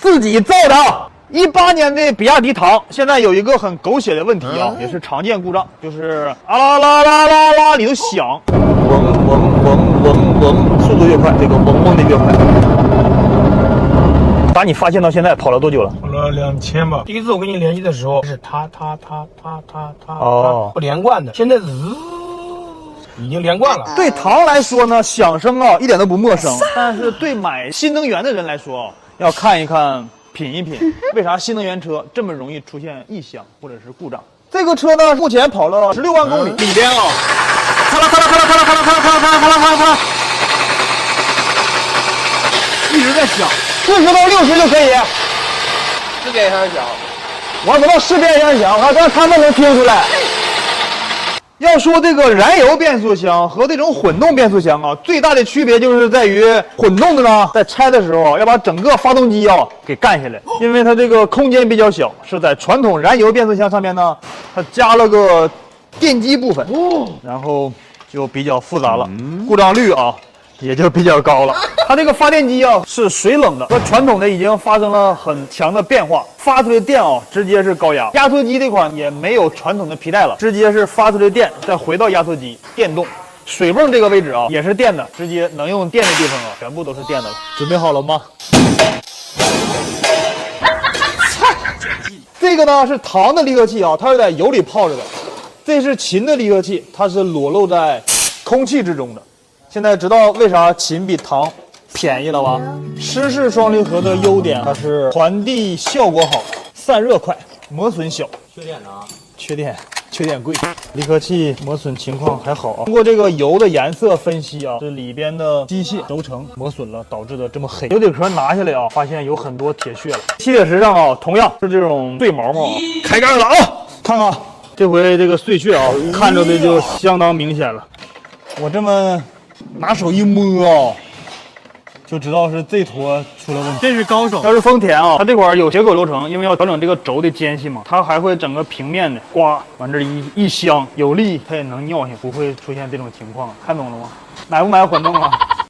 自己造的。18年的比亚迪唐现在有一个很狗血的问题啊，也是常见故障，就是啊啦啦啦啦啦里头响，嗡，速度越快，这个嗡的越快。打你发现到现在跑了多久了？跑了2000吧。第一次我跟你联系的时候是它哦，不连贯的，现在已经连贯了。对唐来说呢，响声啊一点都不陌生，但是对买新能源的人来说，要看一看。品一品，为啥新能源车这么容易出现异响或者是故障？这个车呢，目前跑了16万公里，里边啊，咔啦，一直在响，40到60就可以4点响，我不到4遍响响，让他们能听出来。要说这个燃油变速箱和这种混动变速箱啊，最大的区别就是在于混动的呢，在拆的时候要把整个发动机啊给干下来，因为它这个空间比较小，是在传统燃油变速箱上面呢，它加了个电机部分，然后就比较复杂了，故障率啊也就比较高了。它这个发电机啊是水冷的，和传统的已经发生了很强的变化，发出的电啊直接是高压。压缩机这款也没有传统的皮带了，直接是发出的电再回到压缩机电动。水泵这个位置啊也是电的，直接能用电的地方啊全部都是电的了。准备好了吗？这个呢是唐的离合器啊，它是在油里泡着的。这是秦的离合器，它是裸露在空气之中的。现在知道为啥秦比唐便宜了吧？湿式双离合的优点，它是传递效果好，散热快，磨损小。缺点呢？缺点贵。离合器磨损情况还好啊。通过这个油的颜色分析啊，这里边的机械轴承磨损了，导致的这么黑。油底壳拿下来啊，发现有很多铁屑了。吸铁石上啊，同样是这种碎毛毛啊。开盖了啊，看看这回这个碎屑啊，看着的就相当明显了。我这么拿手一摸啊，就知道是这坨出了问题。这是高手。要是丰田啊，它这块有结构流程，因为要调整这个轴的间隙嘛，它还会整个平面的刮，往这一镶，有力它也能尿下，不会出现这种情况。看懂了吗？买不买混动啊？